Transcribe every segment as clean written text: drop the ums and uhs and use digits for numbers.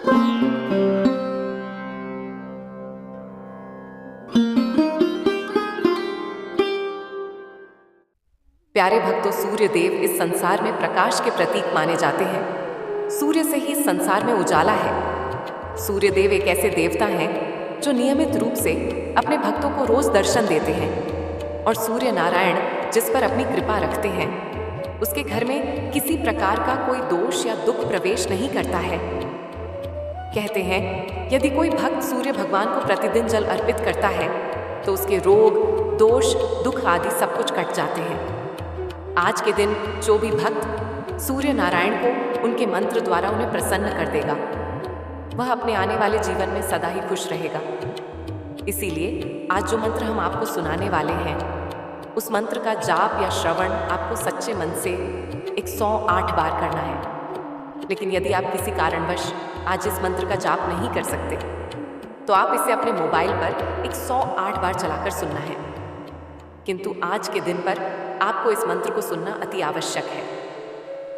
प्यारे भक्तों, सूर्य देव इस संसार में प्रकाश के प्रतीक माने जाते हैं। सूर्य से ही संसार में उजाला है। सूर्य देव एक ऐसे देवता हैं जो नियमित रूप से अपने भक्तों को रोज दर्शन देते हैं और सूर्य नारायण जिस पर अपनी कृपा रखते हैं उसके घर में किसी प्रकार का कोई दोष या दुख प्रवेश नहीं करता है। कहते हैं यदि कोई भक्त सूर्य भगवान को प्रतिदिन जल अर्पित करता है तो उसके रोग, दोष, दुख आदि सब कुछ कट जाते हैं। आज के दिन जो भी भक्त सूर्य नारायण को उनके मंत्र द्वारा उन्हें प्रसन्न कर देगा वह अपने आने वाले जीवन में सदा ही खुश रहेगा। इसीलिए आज जो मंत्र हम आपको सुनाने वाले हैं उस मंत्र का जाप या श्रवण आपको सच्चे मन से 108 बार करना है। लेकिन यदि आप किसी कारणवश आज इस मंत्र का जाप नहीं कर सकते तो आप इसे अपने मोबाइल पर 108 बार चलाकर सुनना है। किंतु आज के दिन पर आपको इस मंत्र को सुनना अति आवश्यक है,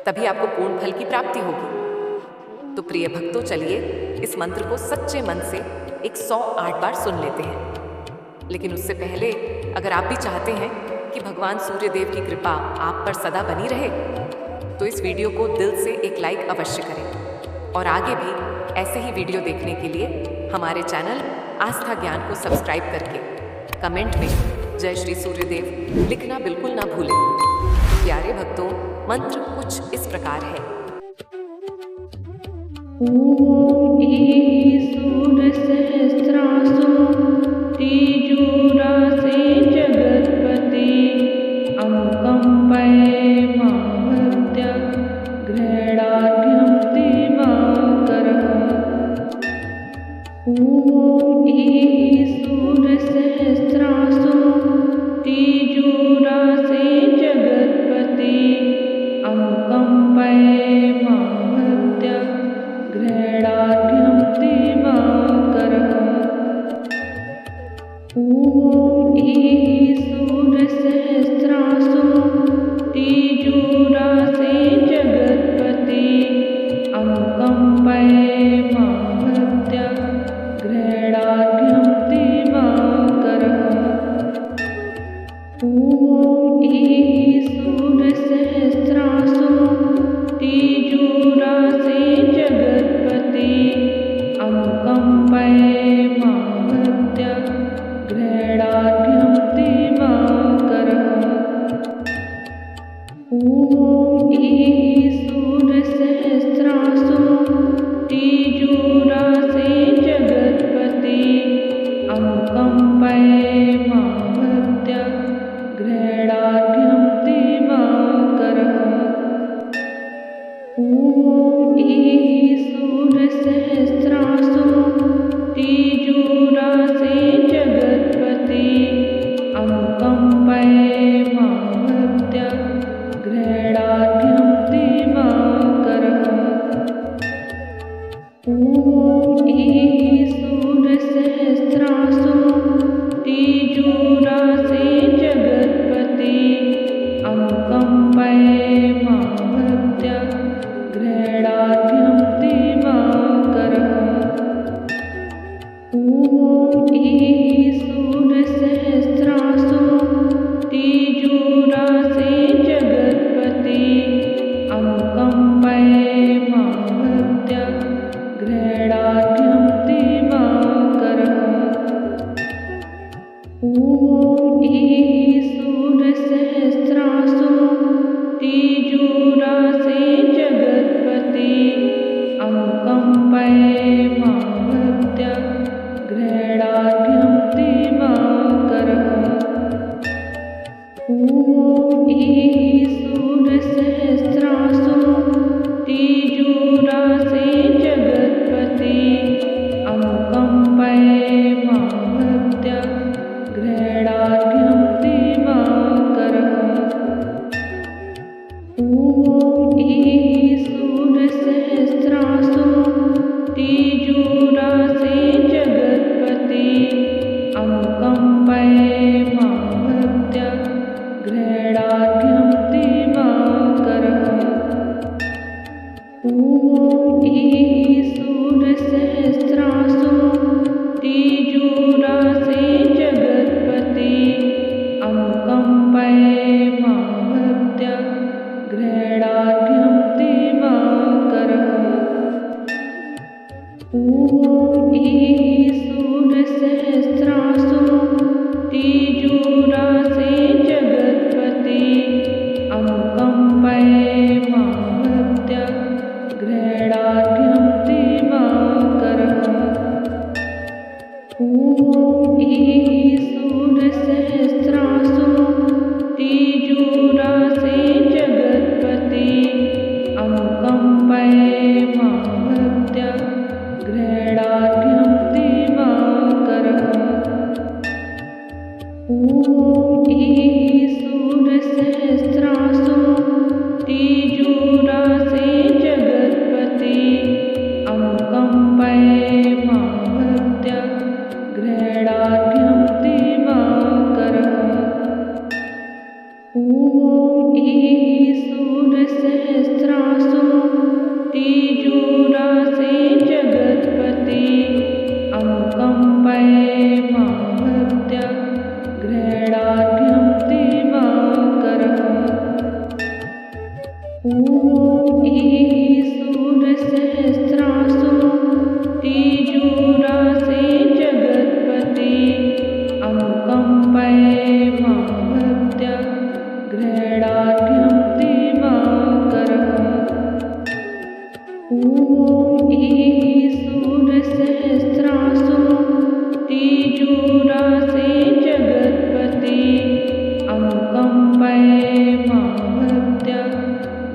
तभी आपको पूर्ण फल की प्राप्ति होगी। तो प्रिय भक्तों, चलिए इस मंत्र को सच्चे मन से 108 बार सुन लेते हैं। लेकिन उससे पहले अगर आप भी चाहते हैं कि भगवान सूर्य देव की कृपा आप पर सदा बनी रहे तो इस वीडियो को दिल से एक लाइक अवश्य करें और आगे भी ऐसे ही वीडियो देखने के लिए हमारे चैनल आस्था ज्ञान को सब्सक्राइब करके कमेंट में जय श्री सूर्यदेव लिखना बिल्कुल ना भूलें। प्यारे भक्तों, मंत्र कुछ इस प्रकार है। ओम सूर्य सहस्रासु तीजूरासे जगत्पते अनुकंपये माभक्त्या गृह्णार्घ्यं दिवाकरः। ओम सूर्य सहस्रासु तीजूरासे जगत्पते अनुकंपये माभक्त्या गृह्णार्घ्यं दिवाकरः। ओम सूर्य सहस्रासु तीजूरासे जगत्पते अनुकंपये माभक्त्या गृह्णार्घ्यं दिवाकरः। ओम सूर्य सहस्रासु तीजूरासे जगत्पते अनुकंपये माभक्त्या गृह्णार्घ्यं दिवाकरः। ओम सूर्य सहस्रासु तीजूरासे जगत्पते अनुकंपये माभक्त्या गृह्णार्घ्यं दिवाकरः। ओम सूर्य सहस्रासु तीजूरासे जगत्पते अनुकंपये माभक्त्या गृह्णार्घ्यं दिवाकरः। ओम सूर्य सहस्रासु तीजूरासे जगत्पते अनुकंपये माभक्त्या गृह्णार्घ्यं दिवाकरः। ओम सूर्य सहस्रासु तीजूरासे जगत्पते अनुकंपये माभक्त्या गृह्णार्घ्यं दिवाकरः। ओम सूर्य सहस्रासु तीजूरासे जगत्पते अनुकंपये माभक्त्या गृह्णार्घ्यं दिवाकरः। ओम सूर्य सहस्रासु तीजूरासे जगत्पते अनुकंपये माभक्त्या गृह्णार्घ्यं दिवाकरः। ओम सूर्य सहस्रासु तीजूरासे जगत्पते अनुकंपये माभक्त्या गृह्णार्घ्यं दिवाकरः। ओम सूर्य सहस्रासु तीजूरासे जगत्पति अनुकम्पये मां भक्त्या गृह्णार्घ्यं दिवाकरः। ॐ ईशूरसहस्रासु तीजूरासे जगत्पति अनुकम्पये मां भक्त्या गृह्णार्घ्यं दिवाकरः। ॐ ईशूरसहस्रासु तीजूरासे जगत्पति अनुकम्पये मां भक्त्या गृह्णार्घ्यं दिवाकरः। ॐ ईशूरसहस्रासु तीजूरासे जगत्पति अनुकम्पये मां भक्त्या गृह्णार्घ्यं दिवाकरः। ॐ ईशूरसहस्रासु तीजूरासे जगत्पति अनुकम्पये मां भक्त्या गृह्णार्घ्यं दिवाकरः। ॐ ईशूरसहस्रासु तीजूरासे जगत्पति अनुकम्पये मां भक्त्या गृह्णार्घ्यं दिवाकरः। ॐ ईशूरसहस्रासु तीजूरासे जगत्पति अनुकम्पये मां भक्त्या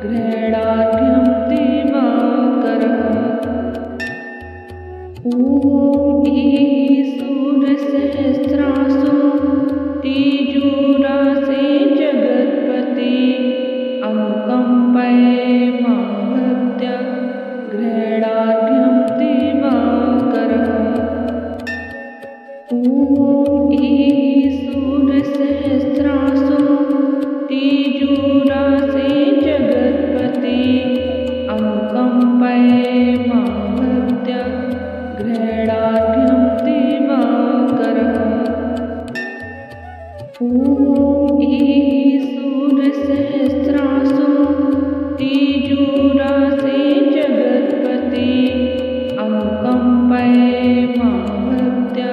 गृह्णार्घ्यं दिवाकरः। ॐ ईशूरसहस्रासु तीजूरासे जगत्पति अनुकम्पये मां भक्त्या गृह्णार्घ्यं दिवाकरः। ॐ ईशूरसहस्रासु तीजूरासे जगत्पति अनुकम्पये मां भक्त्या गृह्णार्घ्यं दिवाकरः। ॐ ईशूरसहस्रासु तीजूरासे जगत्पति अनुकम्पये मां भक्त्या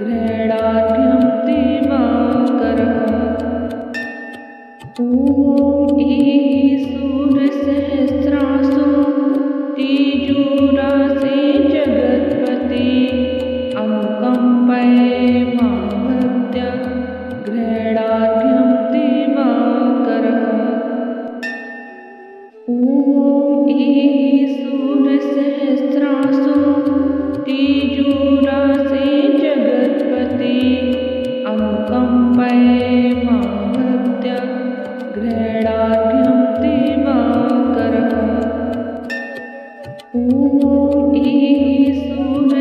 गृह्णार्घ्यं दिवाकरः। ॐ ईशूरसहस्रासु तीजूरासे जगत्पति अनुकम्पये मां भक्त्या गृह्णार्घ्यं दिवाकरः। ॐ ईशूरसहस्रासु तीजूरासे जगत्पति अनुकम्पये मां भक्त्या गृह्णार्घ्यं दिवाकरः। ॐ ईशूरसहस्रासु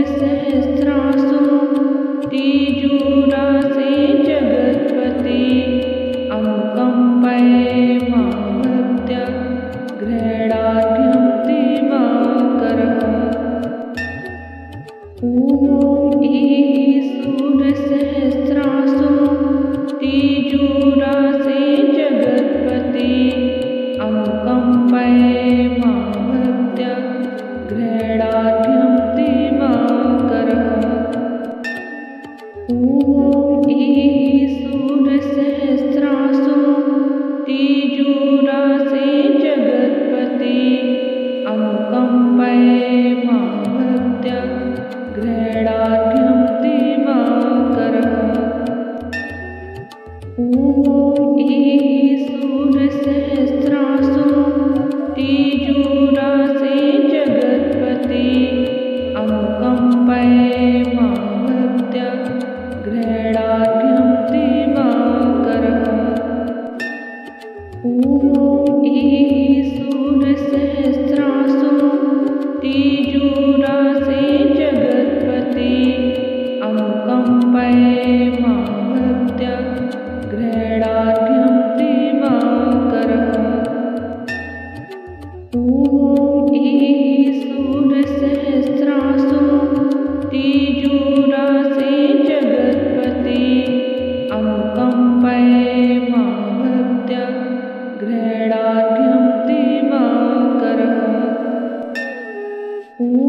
तीजूरासे जगत्पति अनुकम्पये मां भक्त्या गृह्णार्घ्यं दिवाकरः। ॐ ईशूरसहस्रासु तीजूरासे जगत्पति अनुकम्पये मां भक्त्या गृह्णार्घ्यं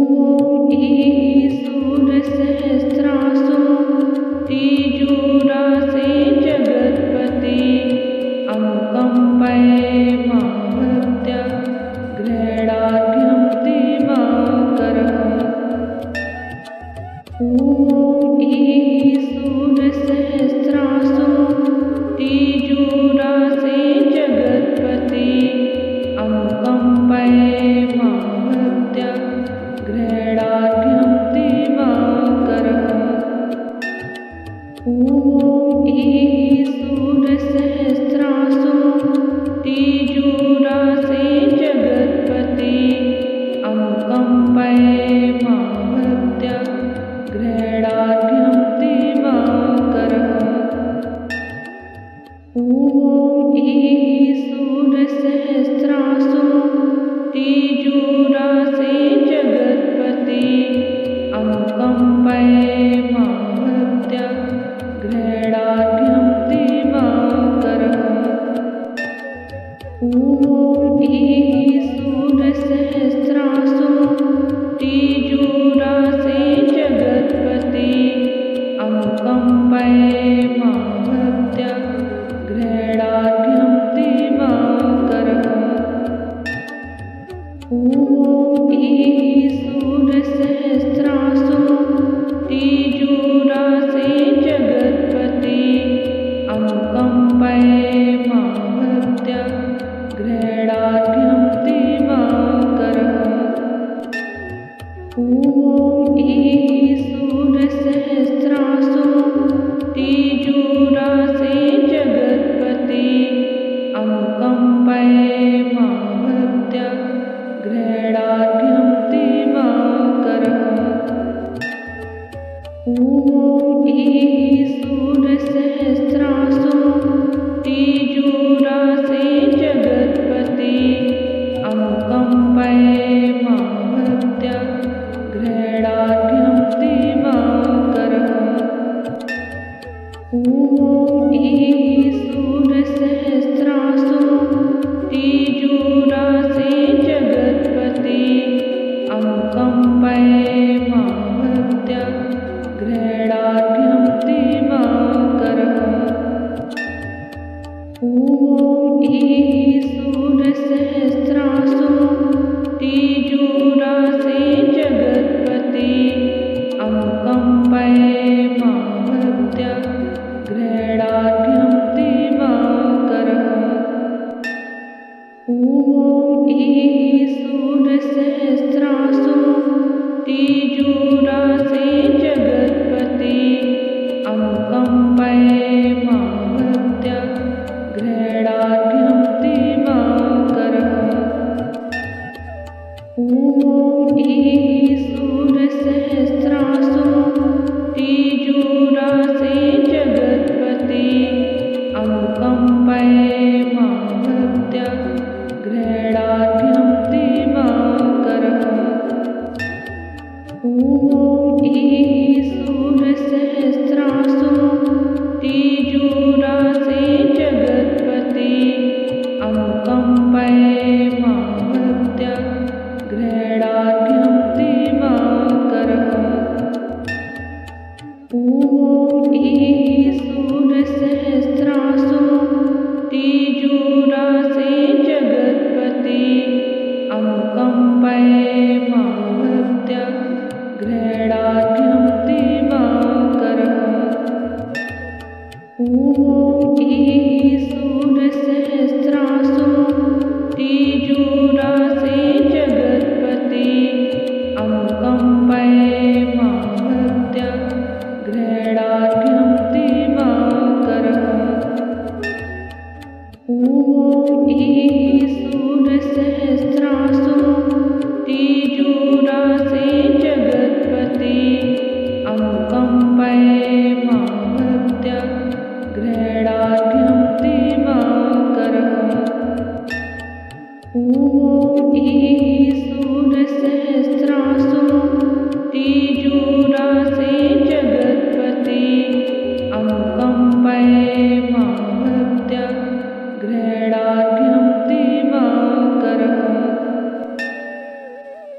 ॐ ईशूरसहस्रासु तीजूरासे जगत्पति अनुकम्पये मां भक्त्या गृह्णार्घ्यं दिवाकरः। ॐ ईशूरसहस्रासु तीजूरासे जगत्पति अनुकम्पये मां भक्त्या गृह्णार्घ्यं दिवाकरः। ॐ ईशूरसहस्रासु तीजूरासे जगत्पति अनुकम्पये मां भक्त्या गृह्णार्घ्यं दिवाकरः। ॐ ईशूरसहस्रासु तीजूरासे जगत्पति अनुकम्पये मां भक्त्या गृह्णार्घ्यं दिवाकरः। ॐ ईशूरसहस्रासु तीजूरासे जगत्पति अनुकम्पये मां भक्त्या गृह्णार्घ्यं दिवाकरः। ॐ ईशूरसहस्रासु तीजूरासे जगत्पति अनुकम्पये मां भक्त्या गृह्णार्घ्यं दिवाकरः। ॐ ईशूरसहस्रासु तीजूरासे जगत्पति अनुकम्पये मां भक्त्या गृह्णार्घ्यं दिवाकरः। ॐ ईशूरसहस्रासु तीजूरासे जगत्पति अनुकम्पये मां भक्त्या गृह्णार्घ्यं दिवाकरः। ॐ ईशूरसहस्रासु तीजूरासे जगत्पति अनुकम्पये मां भक्त्या गृह्णार्घ्यं दिवाकरः। ॐ ईशूरसहस्रासु तीजूरासे जगत्पति अनुकम्पये मां भक्त्या गृह्णार्घ्यं दिवाकरः। ॐ ईशूरसहस्रासु तीजूरासे जगत्पति अनुकम्पये मां भक्त्या गृह्णार्घ्यं दिवाकरः। ॐ ईशूरसहस्रासु तीजूरासे जगत्पति अनुकम्पये मां भक्त्या गृह्णार्घ्यं दिवाकरः। ॐ ईशूरसहस्रासु तीजूरासे जगत्पति अनुकम्पये मां भक्त्या गृह्णार्घ्यं दिवाकरः। ॐ ईशूरसहस्रासु तीजूरासे जगत्पति अनुकम्पये मां भक्त्या गृह्णार्घ्यं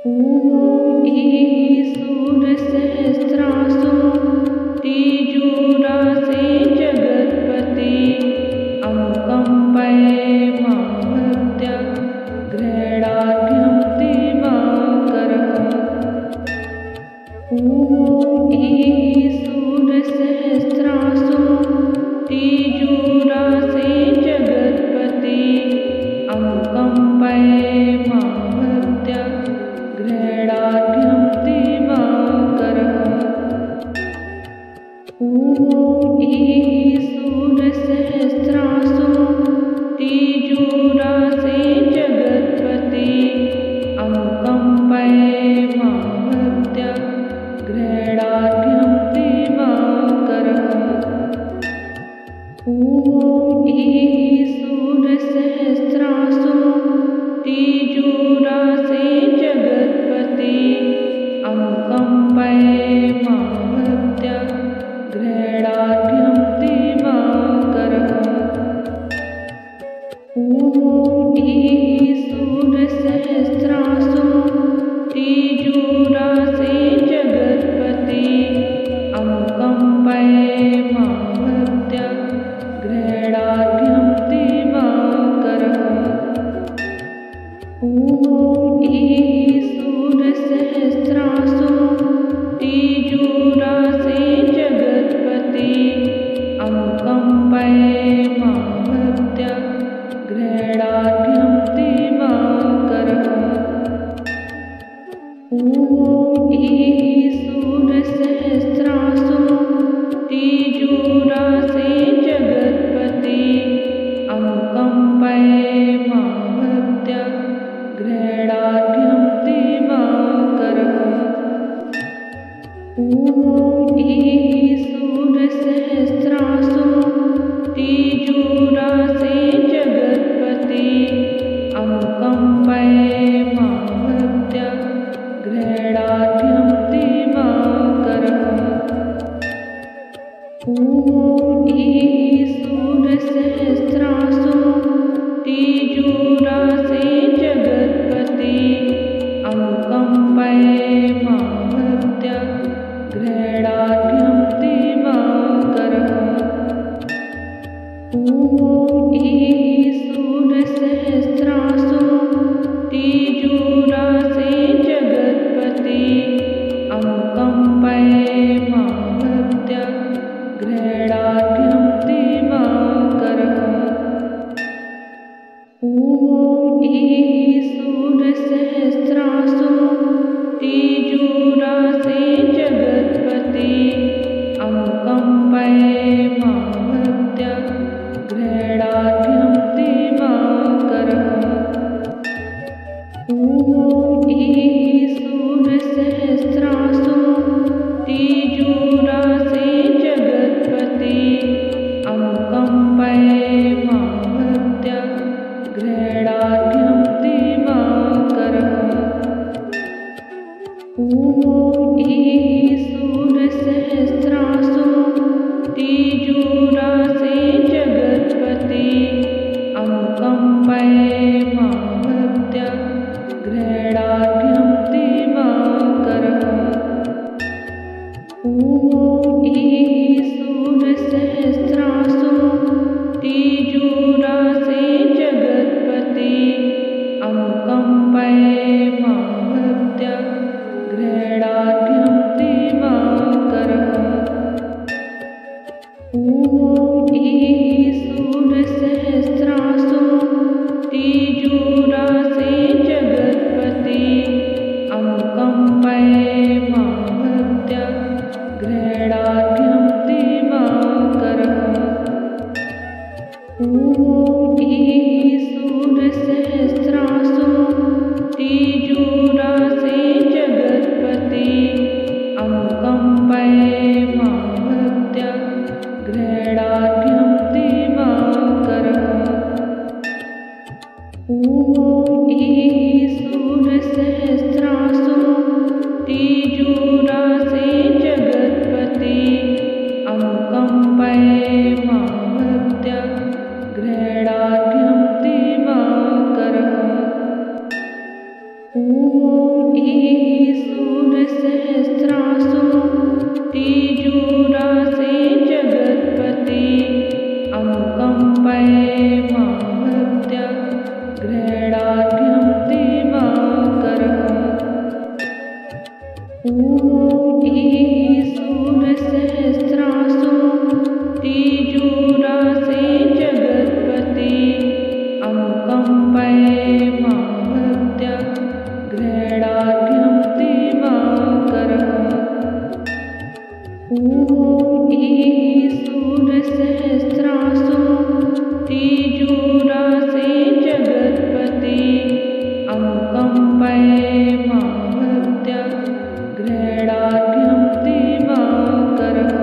ॐ ईः सूर्यसहस्रासु तीजोरासे जगत्पति अनुकम्पये मां भक्त्या गृह्णाढ्यं दिवाकरः। ॐ ईः सूर्यसहस्रासु तीजोरासे जगत्पति अनुकम्पये मां भक्त्या गृह्णाढ्यं दिवाकरः। ॐ ईः सूर्यसहस्रासु तीजोरासे जगत्पति अनुकम्पये मां भक्त्या गृह्णाढ्यं दिवाकरः। ॐ ईः सूर्यसहस्रासु तीजोरासे जगत्पति अनुकम्पये मां भक्त्या गृह्णाढ्यं दिवाकरः। ॐ ईः सूर्यसहस्रासु तीजोरासे जगत्पति अनुकम्पये मां भक्त्या गृह्णाढ्यं दिवाकरः। ॐ ईः सूर्यसहस्रासु तीजोरासे जगत्पति अनुकम्पये मां भक्त्या गृह्णाढ्यं दिवाकरः। ॐ ईः सूर्यसहस्रासु तीजोरासे जगत्पति अनुकम्पये मां भक्त्या गृह्णाढ्यं दिवाकरः। ॐ ईः सूर्यसहस्रासु तीजोरासे जगत्पति अनुकम्पये मां भक्त्या गृह्णाढ्यं दिवाकरः। ॐ ईः सूर्यसहस्रासु तीजोरासे जगत्पति अनुकम्पये मां भक्त्या गृह्णाढ्यं दिवाकरः। ॐ ईः सूर्यसहस्रासु तीजोरासे जगत्पति अनुकम्पये मां भक्त्या गृह्णाढ्यं दिवाकरः। ॐ ईः सूर्यसहस्रासु तीजोरासे जगत्पति अनुकम्पये मां भक्त्या गृह्णाढ्यं दिवाकरः। ॐ ईः सूर्यसहस्रासु तीजोरासे जगत्पति अनुकम्पये मां भक्त्या गृह्णाढ्यं दिवाकरः। ॐ ईः सूर्यसहस्रासु तीजोरासे जगत्पति अनुकम्पये मां भक्त्या गृह्णाढ्यं दिवाकरः। ॐ ईः सूर्यसहस्रासु तीजोरासे जगत्पति अनुकम्पये मां भक्त्या गृह्णाढ्यं दिवाकरः। ईः सूर्यसहस्रासु तीजूरासे जगत्पते अनुकम्पये मां भक्त्या गृह्णार्घ्यं दिवाकरः। ॐ ईः सूर्यसहस्रासु तीजूरासे जगत्पते अनुकम्पये मां भक्त्या गृह्णार्घ्यं दिवाकरः। ॐ ईः सूर्यसहस्रासु तीजूरासे जगत्पते अनुकम्पये मां भक्त्या गृह्णार्घ्यं दिवाकरः।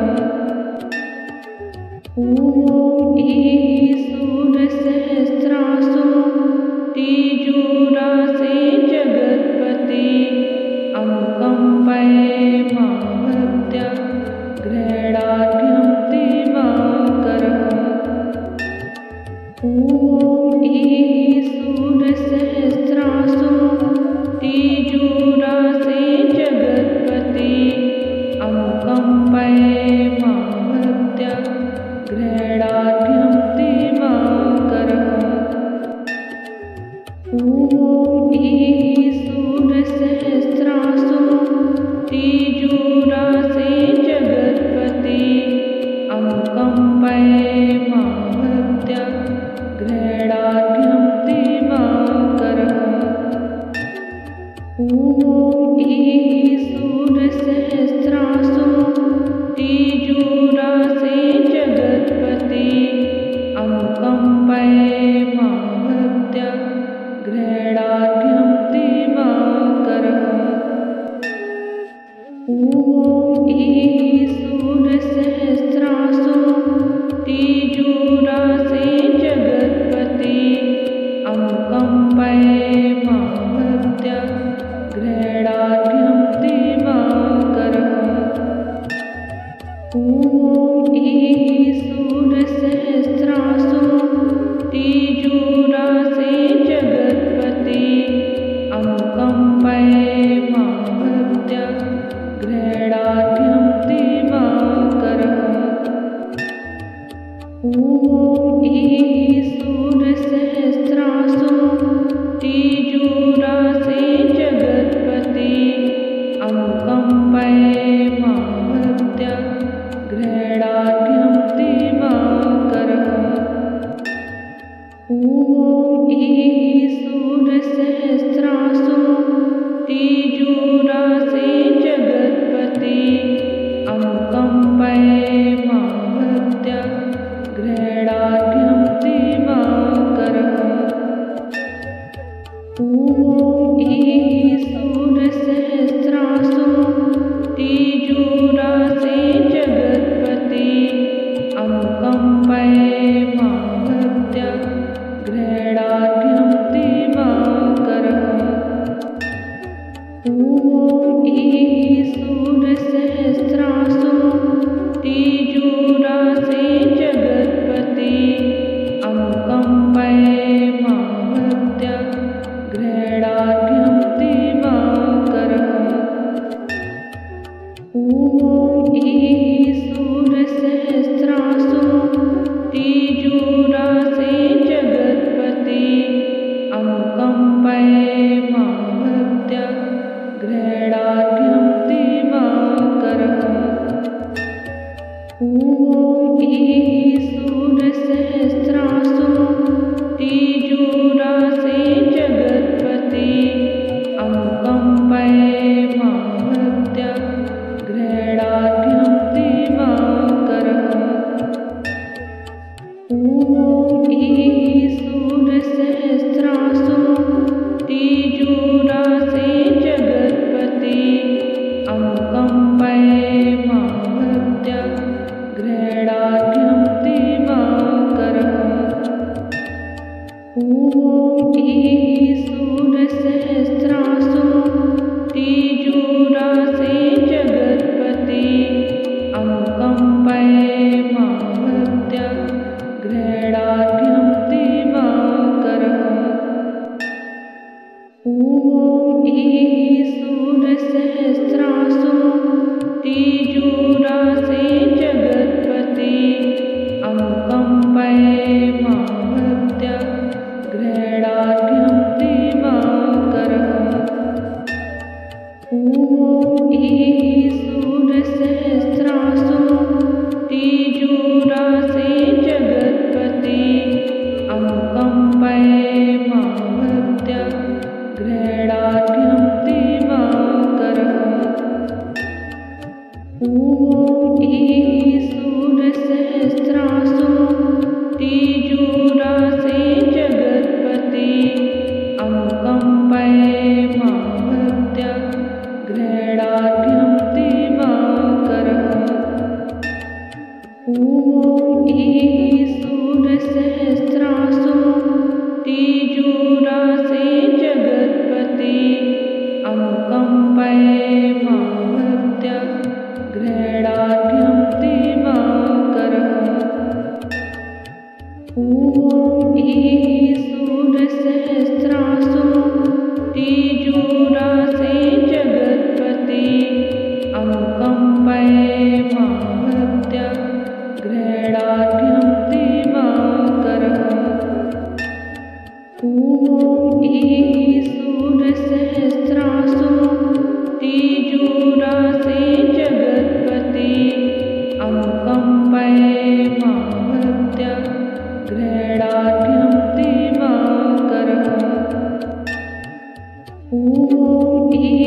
ॐ ईः सूर्यसहस्रासु तीजूरासे जगत्पते अनुकम्पये मां भक्त्या गृह्णार्घ्यं दिवाकरः। ॐ ईः सूर्यसहस्रासु तीजूरासे जगत्पते अनुकम्पये मां भक्त्या गृह्णार्घ्यं दिवाकरः। ॐ ईः सूर्यसहस्रासु तीजूरासे जगत्पते अनुकम्पये मां भक्त्या गृह्णार्घ्यं दिवाकरः। ॐ ईः सूर्यसहस्रासु तीजूरासे जगत्पते अनुकम्पये मां भक्त्या गृह्णार्घ्यं दिवाकरः। ॐ ईः सूर्यसहस्रासु तीजूरासे जगत्पते अनुकम्पये मां भक्त्या गृह्णार्घ्यं दिवाकरः। ॐ ईः सूर्यसहस्रासु तीजूरासे जगत्पते अनुकम्पये मां भक्त्या गृह्णार्घ्यं दिवाकरः। ॐ ईः सूर्यसहस्रासु तीजूरासे जगत्पते अनुकम्पये मां भक्त्या गृह्णार्घ्यं दिवाकरः। ॐ ईः सूर्यसहस्रासु तीजूरासे जगत्पते अनुकम्पये मां भक्त्या गृह्णार्घ्यं दिवाकरः। ॐ ईः सूर्यसहस्रासु तीजूरासे जगत्पते अनुकम्पये मां भक्त्या गृह्णार्घ्यं दिवाकरः। ॐ ईः सूर्यसहस्रासु तीजूरासे जगत्पते अनुकम्पये मां भक्त्या गृह्णार्घ्यं दिवाकरः। ॐ ईः सूर्यसहस्रासु तीजूरासे जगत्पते अनुकम्पये मां भक्त्या गृह्णार्घ्यं दिवाकरः। ॐ ईः सूर्यसहस्रासु ॐ ईः सूरसहस्रासु तीजूरासे जगत्पते अनुकम्पये मां भक्त्या गृह्णार्घ्यं दिवाकरः। ॐ ईः सूरसहस्रासु तीजूरासे जगत्पते अनुकम्पये मां भक्त्या गृह्णार्घ्यं दिवाकरः। ॐ ईः सूरसहस्रासु तीजूरासे जगत्पते अनुकम्पये मां भक्त्या गृह्णार्घ्यं दिवाकरः। ॐ ईः सूरसहस्रासु तीजूरासे जगत्पते अनुकम्पये मां भक्त्या गृह्णार्घ्यं दिवाकरः। ॐ ईः सूरसहस्रासु तीजूरासे जगत्पते अनुकम्पये मां भक्त्या गृह्णार्घ्यं दिवाकरः। ॐ ईः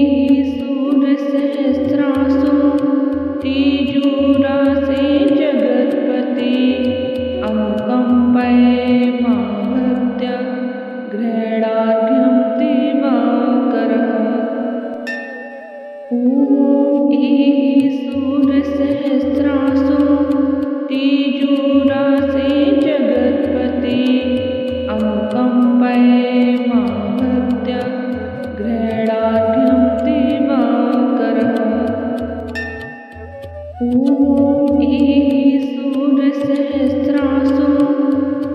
सूरसहस्रासु तीजूरासे जगत्पते अनुकम्पये मां भक्त्या गृह्णार्घ्यं दिवाकरः। ॐ ईः सूरसहस्रासु तीजूरासे जगत्पते अनुकम्पये मां भक्त्या गृह्णार्घ्यं दिवाकरः। ॐ ईः सूरसहस्रासु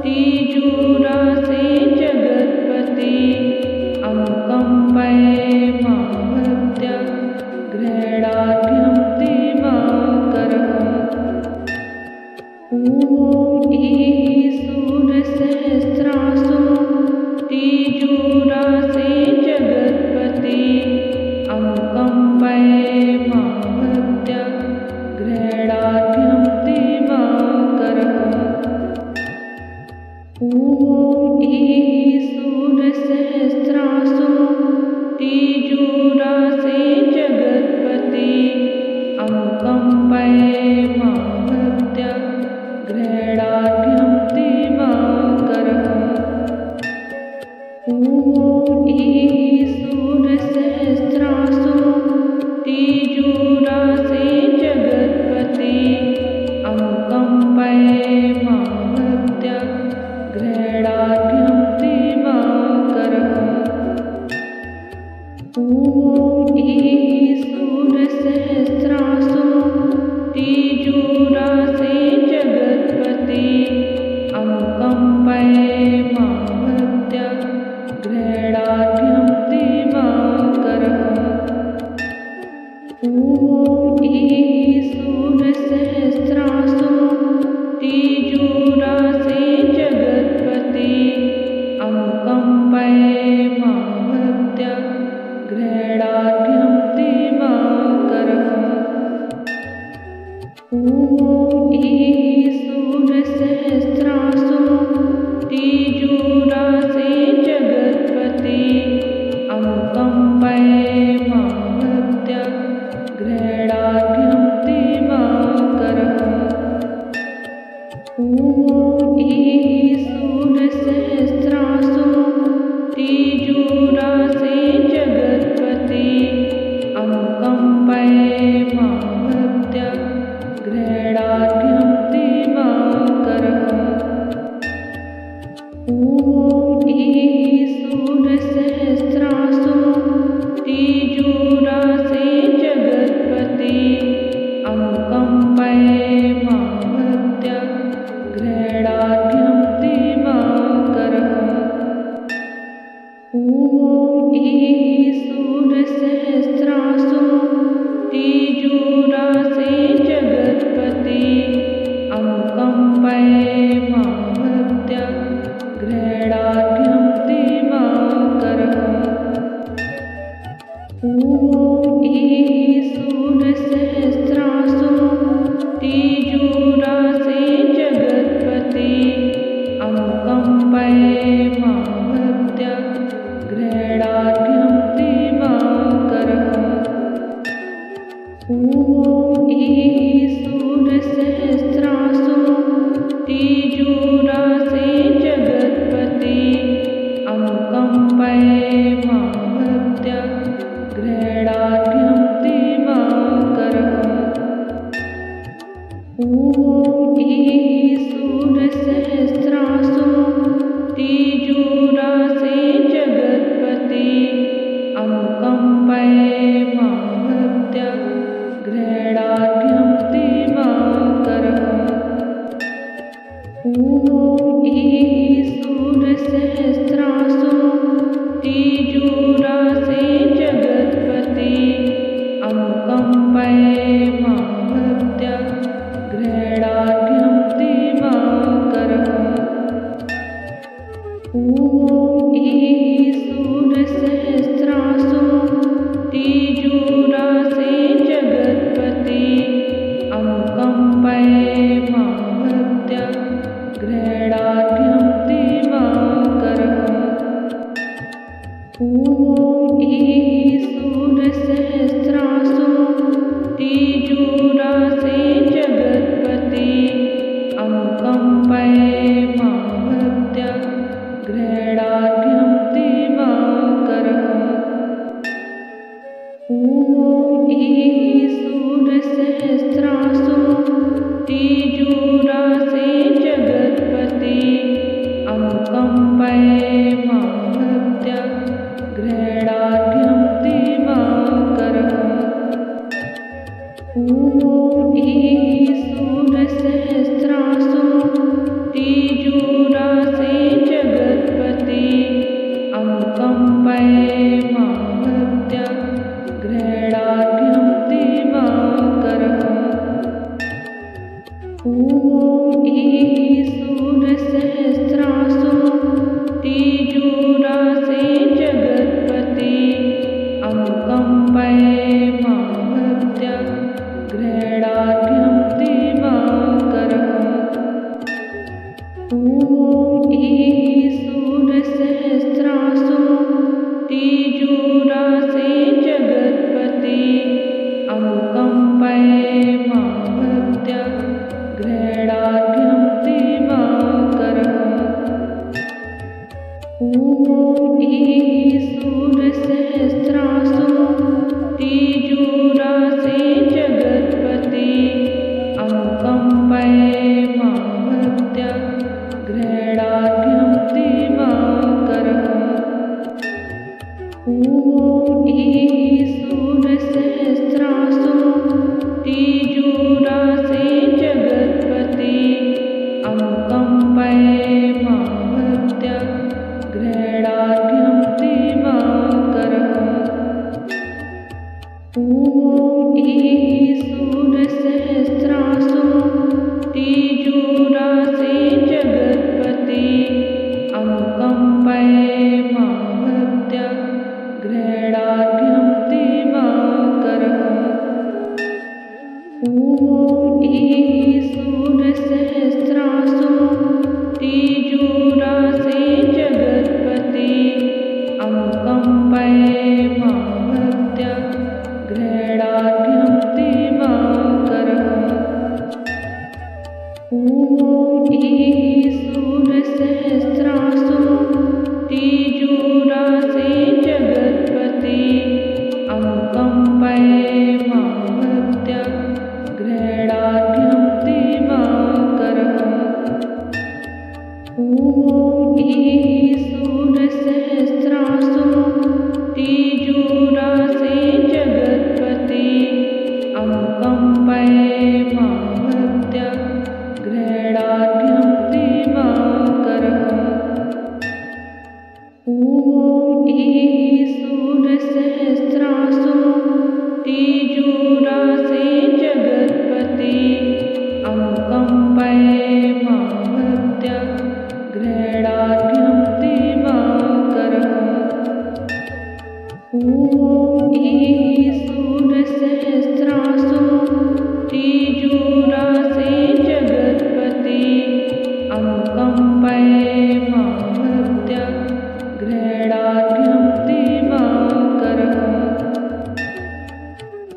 तीजूरासे जगत्पते अनुकम्पये मां भक्त्या गृह्णार्घ्यं दिवाकरः। ॐ ईः सूरसहस्रासु तीजूरासे जगत्पते अनुकम्पये मां भक्त्या गृह्णार्घ्यं दिवाकरः। ॐ ईः सूरसहस्रासु तीजूरासे जगत्पते अनुकम्पये मां भक्त्या गृह्णार्घ्यं दिवाकरः। ॐ ईः सूरसहस्रासु तीजूरासे जगत्पते अनुकम्पये मां भक्त्या गृह्णार्घ्यं दिवाकरः। ॐ ईः सूरसहस्रासु तीजूरासे जगत्पते अनुकम्पये मां भक्त्या गृह्णार्घ्यं दिवाकरः। ॐ ईः सूरसहस्रासु तीजूरासे जगत्पते अनुकम्पये मां भक्त्या गृह्णार्घ्यं दिवाकरः। ॐ ईः सूरसहस्रासु तीजूरासे जगत्पते अनुकम्पये मां भक्त्या गृह्णार्घ्यं दिवाकरः। ईः सूरसहस्रासु तीजूरासे जगत्पते अनुकम्पये मां भक्त्या गृह्णार्घ्यं दिवाकरः। ॐ ईः सूरसहस्रासु तीजूरासे जगत्पते अनुकम्पये मां भक्त्या गृह्णार्घ्यं दिवाकरः। ॐ ईः सूरसहस्रासु तीजूरासे जगत्पते अनुकम्पये मां भक्त्या गृह्णार्घ्यं दिवाकरः। ॐ ईः सूरसहस्रासु तीजूरासे जगत्पते अनुकम्पये मां भक्त्या गृह्णार्घ्यं दिवाकरः। ॐ ईः सूरसहस्रासु तीजूरासे जगत्पते अनुकम्पये मां भक्त्या गृह्णार्घ्यं दिवाकरः। ॐ ईः सूरसहस्रासु तीजूरासे जगत्पते अनुकम्पये मां भक्त्या गृह्णार्घ्यं दिवाकरः। ॐ ईः सूरसहस्रासु तीजूरासे जगत्पते अनुकम्पये मां भक्त्या गृह्णार्घ्यं दिवाकरः। ॐ ईः सूरसहस्रासु तीजूरासे जगत्पते अनुकम्पये मां भक्त्या गृह्णार्घ्यं दिवाकरः। ॐ ईः सूरसहस्रासु तीजूरासे जगत्पते अनुकम्पये मां भक्त्या गृह्णार्घ्यं दिवाकरः। ॐ ईः सूरसहस्रासु तीजूरासे जगत्पते अनुकम्पये मां भक्त्या गृह्णार्घ्यं दिवाकरः। ॐ ईः सूरसहस्रासु तीजूरासे जगत्पते अनुकम्पये मां भक्त्या गृह्णार्घ्यं दिवाकरः। ॐ ईः सूरसहस्रासु तीजूरासे जगत्पते अनुकम्पये मां भक्त्या गृह्णार्घ्यं दिवाकरः। ॐ ईः सूरसहस्रासु तीजूरासे जगत्पते अनुकम्पये मां भक्त्या गृह्णार्घ्यं दिवाकरः। ॐ ईः सूरसहस्रासु तीजूरासे जगत्पते अनुकम्पये मां भक्त्या गृह्णार्घ्यं दिवाकरः। ॐ ईः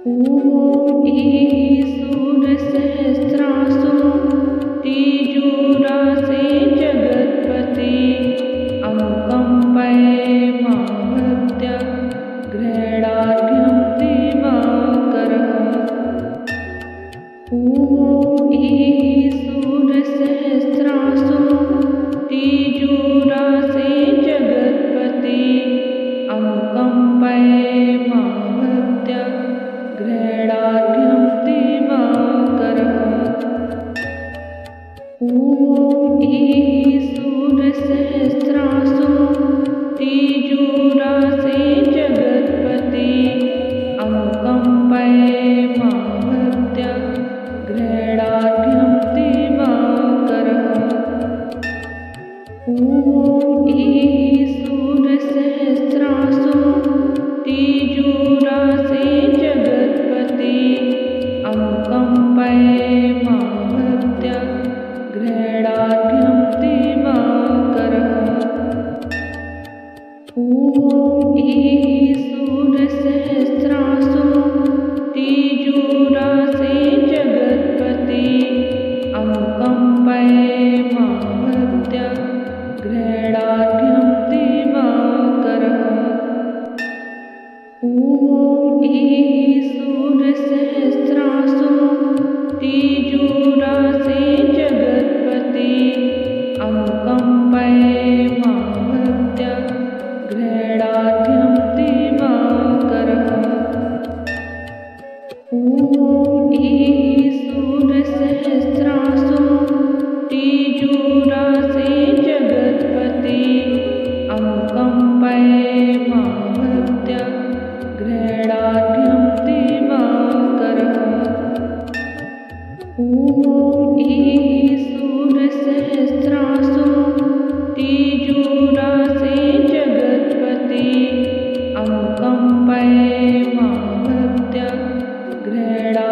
ॐ ईशूरसहस्रासु तीजूरासे जगत्पते अनुकम्पये मां भक्त्या गृह्णार्घ्यं दिवाकरः। ॐ ईशूरसहस्रासु तीजूरासे जगत्पते अनुकम्पये मां भक्त्या गृह्णार्घ्यं दिवाकरः। ॐ ईशूरसहस्रासु तीजूरासे जगत्पते अनुकम्पये मां भक्त्या गृह्णार्घ्यं दिवाकरः। ॐ ईशूरसहस्रासु तीजूरासे जगत्पते अनुकम्पये मां भक्त्या गृह्णार्घ्यं दिवाकरः। ॐ ईशूरसहस्रासु तीजूरासे जगत्पते अनुकम्पये मां भक्त्या गृह्णार्घ्यं दिवाकरः। ॐ ईशूरसहस्रासु तीजूरासे जगत्पते अनुकम्पये मां भक्त्या गृह्णार्घ्यं दिवाकरः। ॐ ईशूरसहस्रासु तीजूरासे जगत्पते अनुकम्पये मां भक्त्या गृह्णार्घ्यं दिवाकरः। ॐ ईशूरसहस्रासु तीजूरासे जगत्पते अनुकम्पये मां भक्त्या गृह्णार्घ्यं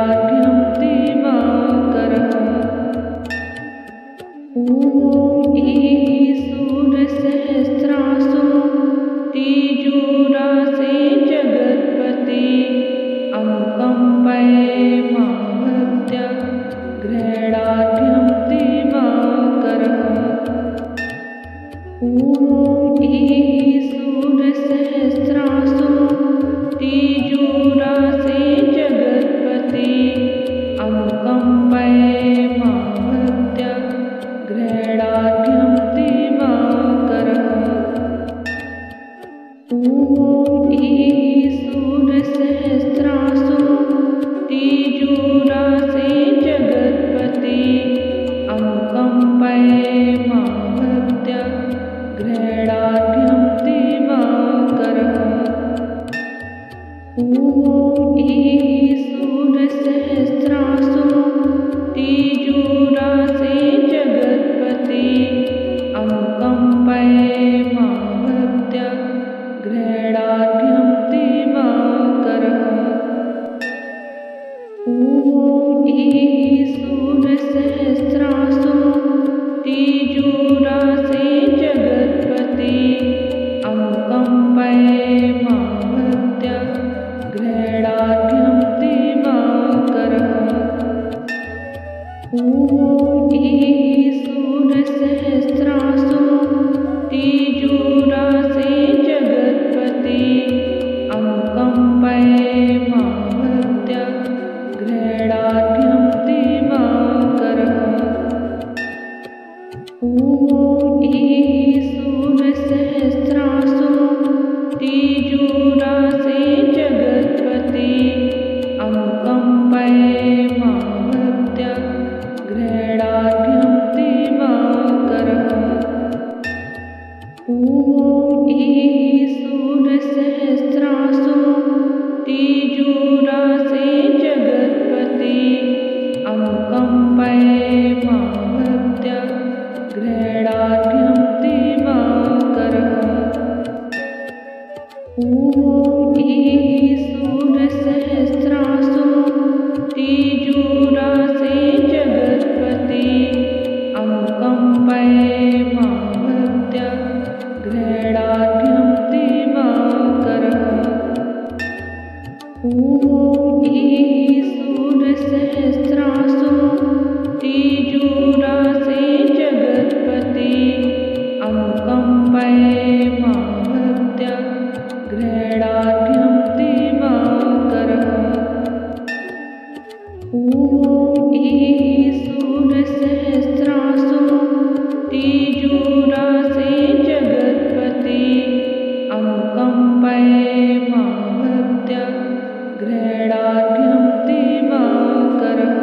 ग्रहणाढ्यं दिवाकरः।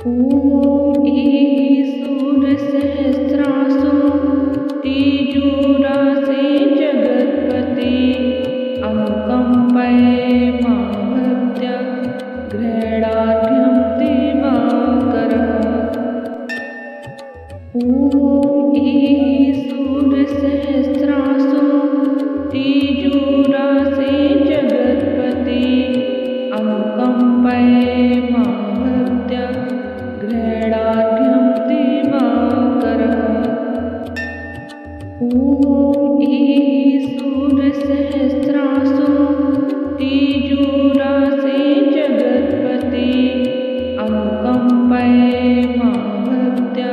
ॐ ईः सूर्यसहस्रासु तेजोराशे जगत्पते अनुकम्पयमाभक्त्य ग्रहणाढ्यं दिवाकरः। ॐ ईः सूर्यसहस्रासु तेजोराशे जगत्पते अनुकम्पयमाभक्त्य ग्रहणाढ्यं दिवाकरः। ॐ ईः सूर्यसहस्रासु तेजोराशे जगत्पते अनुकम्पयमाभक्त्य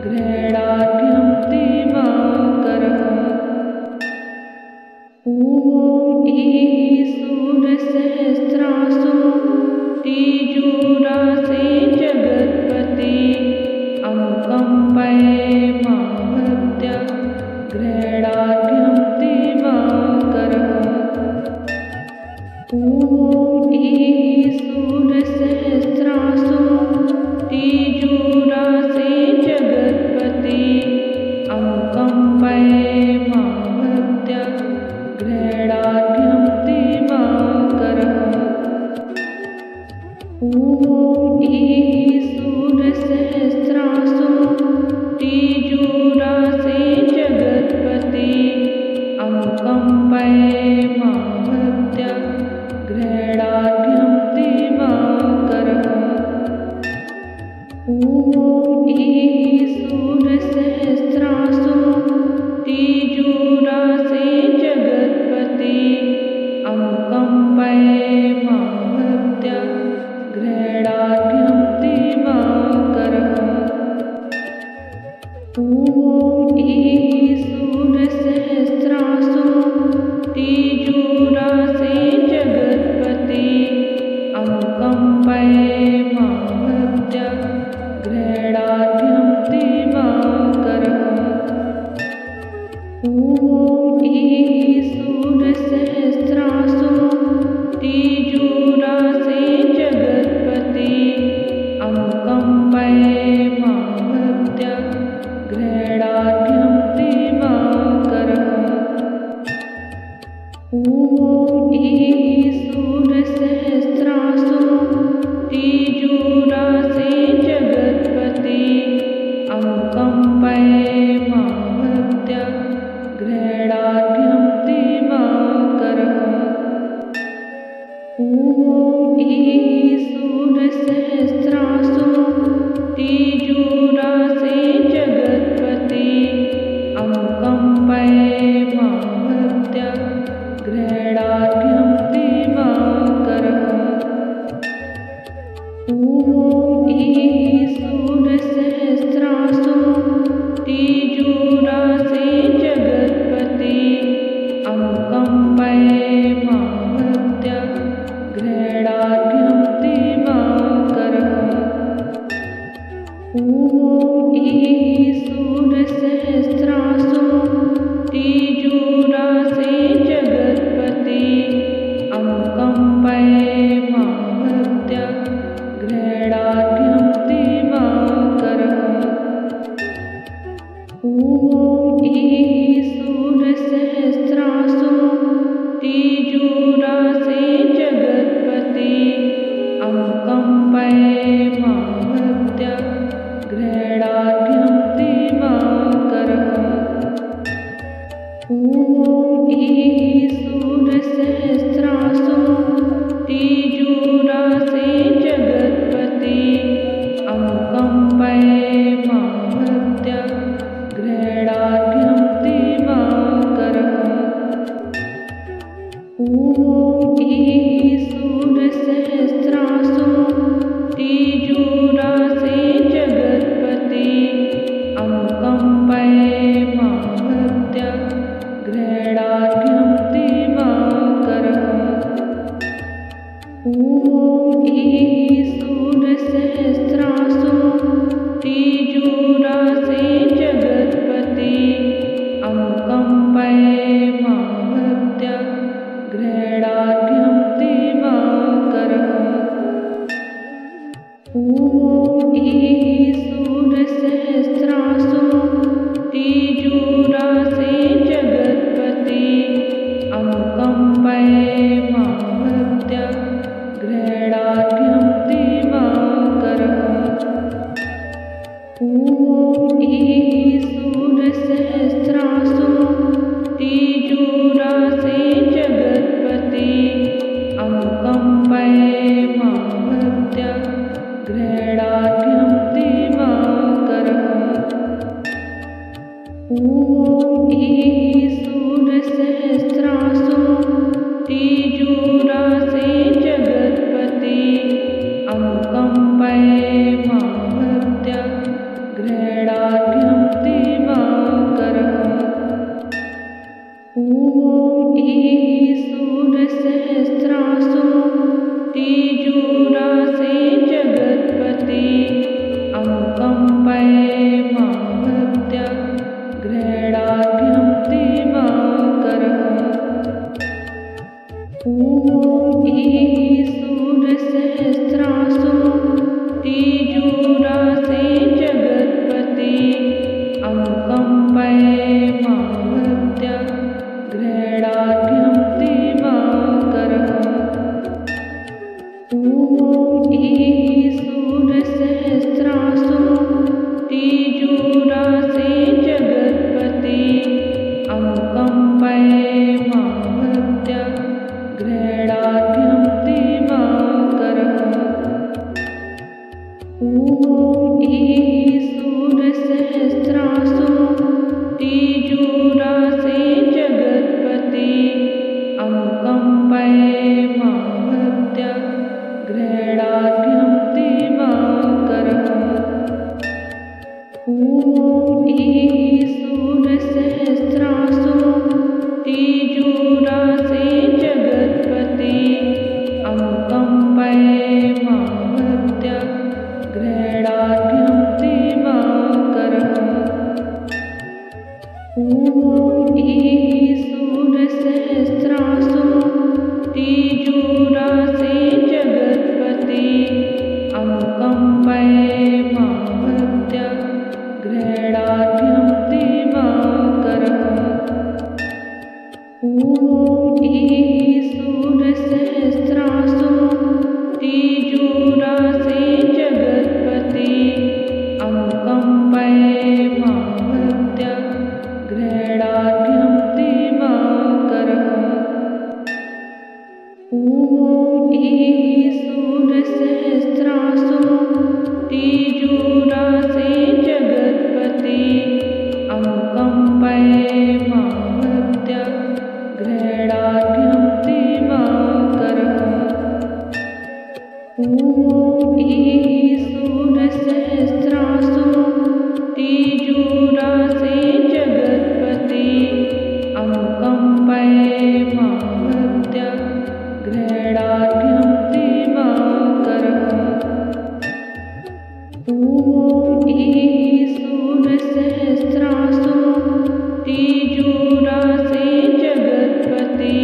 ग्रहणाढ्यं दिवाकरः। ॐ ईः सूर्यसहस्रासु तेजोराशे जगत्पते अनुकम्पयमाभक्त्य ग्रहणाढ्यं दिवाकरः। ॐ ईः सूर्यसहस्रासु तेजोराशे जगत्पते अनुकम्पयमाभक्त्य ग्रहणाढ्यं दिवाकरः। ॐ ईः सूर्यसहस्रासु तेजोराशे जगत्पते अनुकम्पयमाभक्त्य ग्रहणाढ्यं दिवाकरः। ॐ ईः सूर्यसहस्रासु तेजोराशे जगत्पते अनुकम्पयमाभक्त्य ग्रहणाढ्यं दिवाकरः। ॐ ईः सूर्यसहस्रासु तेजोराशे जगत्पते अनुकम्पयमाभक्त्य ग्रहणाढ्यं दिवाकरः। ॐ ईः सूर्यसहस्रासु तेजोराशे जगत्पते अनुकम्पयमाभक्त्य ग्रहणाढ्यं दिवाकरः। ॐ ईः सूर्यसहस्रासु तेजोराशे जगत्पते अनुकम्पयमाभक्त्य ग्रहणाढ्यं दिवाकरः। ॐ ईः सूर्यसहस्रासु तेजोराशे जगत्पते अनुकम्पयमाभक्त्य ग्रहणाढ्यं दिवाकरः। ॐ ईः सूर्यसहस्रासु तेजोराशे जगत्पते अनुकम्पयमाभक्त्य ग्रहणाढ्यं दिवाकरः। ॐ ईः सूर्यसहस्रासु तेजोराशे जगत्पते अनुकम्पयमाभक्त्य ग्रहणाढ्यं दिवाकरः। ॐ ईः सूर्यसहस्रासु तेजोराशे जगत्पते अनुकम्पयमाभक्त्य ग्रहणाढ्यं दिवाकरः। ॐ ईः सूर्यसहस्रासु तेजोराशे जगत्पते अनुकम्पयमाभक्त्य ग्रहणाढ्यं दिवाकरः। ॐ ईः सूर्यसहस्रासु तेजोराशे जगत्पते अनुकम्पयमाभक्त्य ग्रहणाढ्यं दिवाकरः। ॐ ईः सूर्यसहस्रासु तेजोराशे जगत्पते अनुकम्पयमाभक्त्य ग्रहणाढ्यं मा भक्त्या गृह्णाढ्यं दिवाकरः। ॐ ईः सूर्यसहस्रासु तेजोराशे जगत्पते अनुकम्पये मा भक्त्या गृह्णाढ्यं दिवाकरः। ॐ ईः सूर्यसहस्रासु तेजोराशे जगत्पते अनुकम्पये मा भक्त्या गृह्णाढ्यं दिवाकरः। ॐ ईः सूर्यसहस्रासु तेजोराशे जगत्पते अनुकम्पये मा भक्त्या गृह्णाढ्यं दिवाकरः। ॐ ईः सूर्यसहस्रासु तेजोराशे जगत्पते अनुकम्पये मा भक्त्या गृह्णाढ्यं दिवाकरः। ॐ ईः सूर्यसहस्रासु तेजोराशे जगत्पते अनुकम्पये मा भक्त्या गृह्णाढ्यं दिवाकरः। ॐ ईः सूर्यसहस्रासु तेजोराशे जगत्पते अनुकम्पये मा भक्त्या गृह्णाढ्यं दिवाकरः। ॐ ईः सूर्यसहस्रासु तेजोराशे जगत्पते अनुकम्पये मा भक्त्या गृह्णाढ्यं दिवाकरः। ॐ ईः सूर्यसहस्रासु तेजोराशे जगत्पते अनुकम्पये मा भक्त्या गृह्णाढ्यं दिवाकरः। ॐ ईः सूर्यसहस्रासु तेजोराशे जगत्पते अनुकम्पये मा भक्त्या गृह्णाढ्यं दिवाकरः। ॐ ईः सूर्यसहस्रासु तेजोराशे जगत्पते अनुकम्पये मा भक्त्या गृह्णाढ्यं दिवाकरः। ॐ ईः सूर्यसहस्रासु तेजोराशे जगत्पते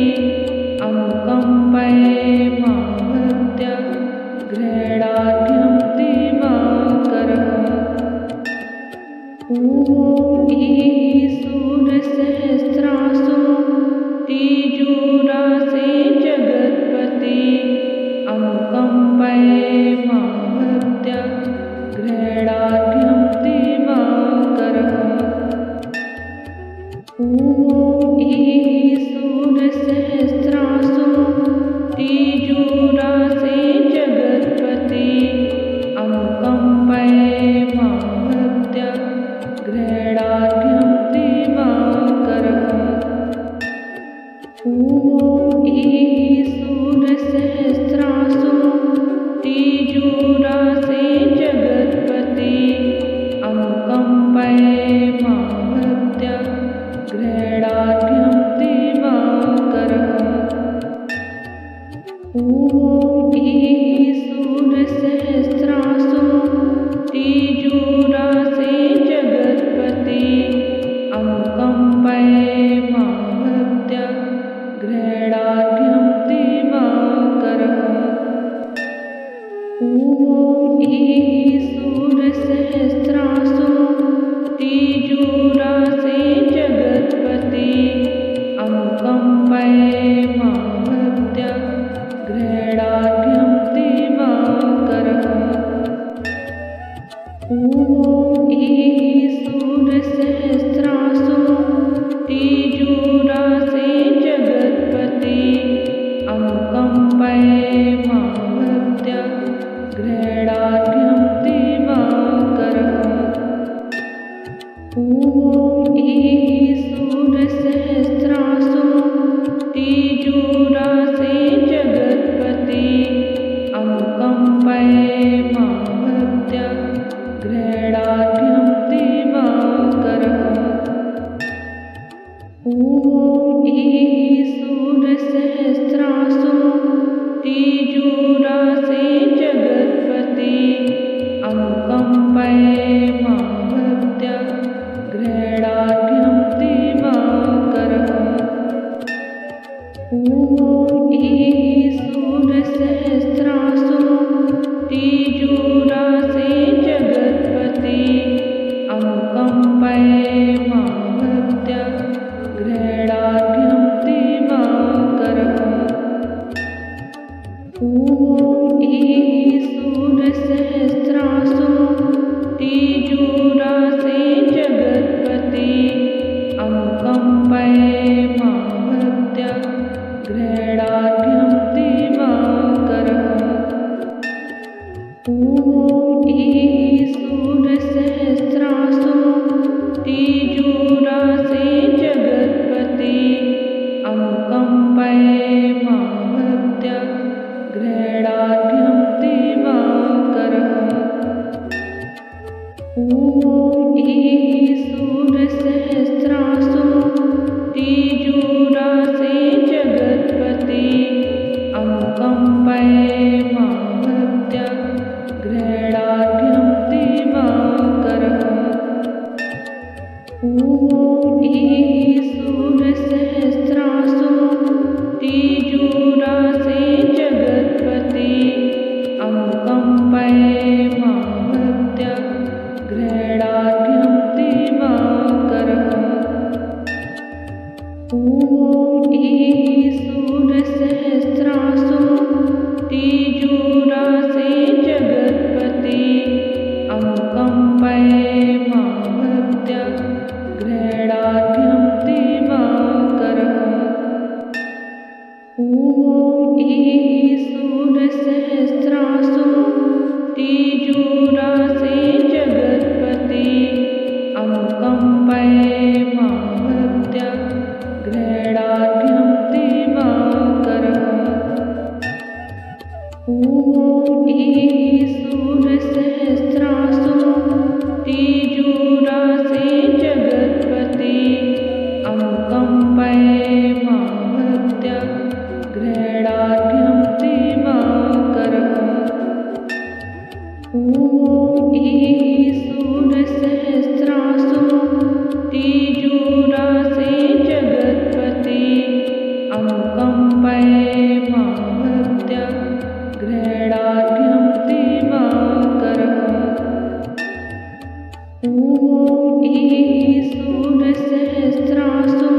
अनुकम्पये मा भक्त्या गृह्णाढ्यं दिवाकरः। ॐ ईः सूर्यसहस्रासु तेजोराशे जगत्पते अनुकम्पये मा भक्त्या गृह्णाढ्यं दिवाकरः। ॐ ईः सूर्यसहस्रासु तेजोराशे जगत्पते अनुकम्पये मा भक्त्या गृह्णाढ्यं दिवाकरः। ॐ ईः सूर्यसहस्रासु तेजोराशे जगत्पते अनुकम्पये मा भक्त्या गृह्णाढ्यं दिवाकरः। ॐ ईः सूर्यसहस्रासु तेजोराशे जगत्पते अनुकम्पये मा भक्त्या गृह्णाढ्यं दिवाकरः। ॐ ईः सूर्यसहस्रासु तेजोराशे जगत्पते अनुकम्पये मा भक्त्या गृह्णाढ्यं दिवाकरः। ॐ ईः सूर्यसहस्रासु तेजोराशे जगत्पते अनुकम्पये सूर्यसहस्रासु तीजूरासे जगत्पति अनुकम्पये मां भक्त्या गृह्णार्घ्यं दिवाकरः। ॐ ईः सूर्यसहस्रासु तीजूरासे जगत्पति अनुकम्पये मां भक्त्या गृह्णार्घ्यं दिवाकरः। ॐ ईः सूर्यसहस्रासु तीजूरासे जगत्पति अनुकम्पये मां भक्त्या गृह्णार्घ्यं दिवाकरः। ॐ ईः सूर्यसहस्रासु तीजूरासे जगत्पति अनुकम्पये मां भक्त्या गृह्णार्घ्यं दिवाकरः। ॐ ईः सूर्यसहस्रासु तीजूरासे जगत्पति अनुकम्पये मां भक्त्या गृह्णार्घ्यं दिवाकरः। ॐ ईः सूर्यसहस्रासु तीजूरासे जगत्पति अनुकम्पये मां भक्त्या गृह्णार्घ्यं दिवाकरः। ॐ ईः सूर्यसहस्रासु तीजूरासे जगत्पति अनुकम्पये मां भक्त्या गृह्णार्घ्यं दिवाकरः। ॐ ईः सूर्यसहस्रासु तीजूरासे जगत्पति अनुकम्पये मां भक्त्या गृह्णार्घ्यं दिवाकरः। ॐ ईः सूर्यसहस्रासु तीजूरासे जगत्पति अनुकम्पये मां भक्त्या गृह्णार्घ्यं दिवाकरः। ॐ ईः सूर्यसहस्रासु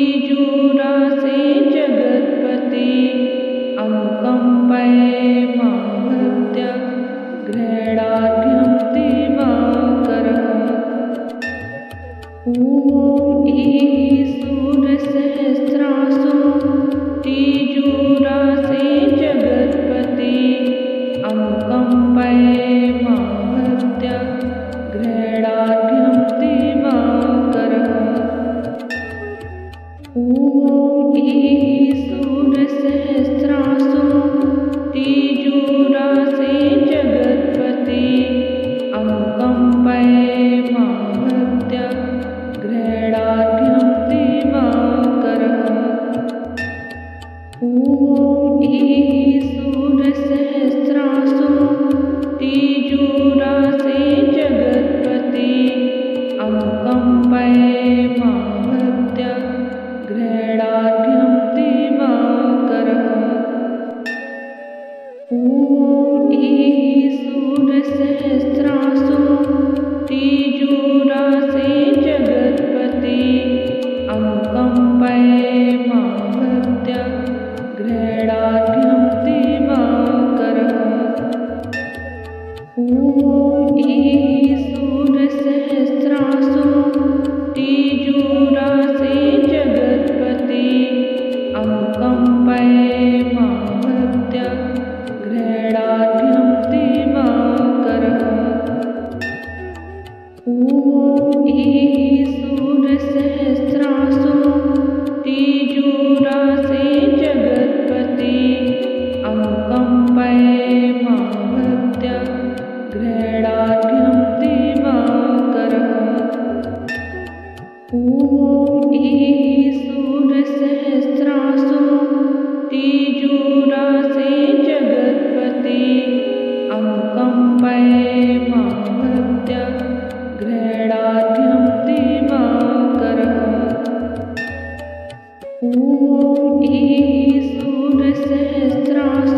तीजूरासे जगत्पति अनुकम्पये मां भक्त्या गृह्णार्घ्यं दिवाकरः। ॐ ईः सूर्यसहस्रासु तीजूरासे जगत्पति अनुकम्पये मां भक्त्या गृह्णार्घ्यं दिवाकरः। ॐ ईः सूर्यसहस्रासु तीजूरासे जगत्पति अनुकम्पये मां भक्त्या गृह्णार्घ्यं दिवाकरः। ॐ ईः सूर्यसहस्रासु तीजूरासे जगत्पति अनुकम्पये मां भक्त्या गृह्णार्घ्यं दिवाकरः। ॐ ईः सूर्यसहस्रासु तीजूरासे जगत्पति अनुकम्पये मां भक्त्या गृह्णार्घ्यं दिवाकरः। ॐ ईः सूर्यसहस्रासु तीजूरासे जगत्पति अनुकम्पये मां भक्त्या गृह्णार्घ्यं दिवाकरः। ॐ ईः सूर्यसहस्रासु तीजूरासे जगत्पति अनुकम्पये मां भक्त्या गृह्णार्घ्यं दिवाकरः। ॐ ईः सूर्यसहस्रासु तीजूरासे जगत्पति अनुकम्पये मां भक्त्या गृह्णार्घ्यं दिवाकरः। ॐ ईः सूर्यसहस्रासु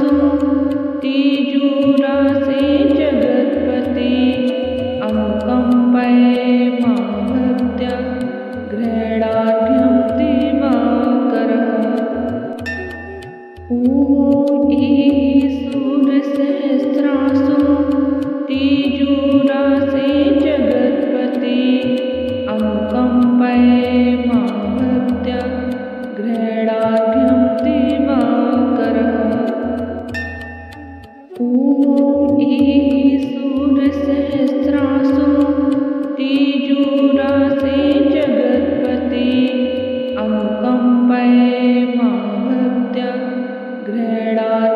ग्रहणार्घ्यं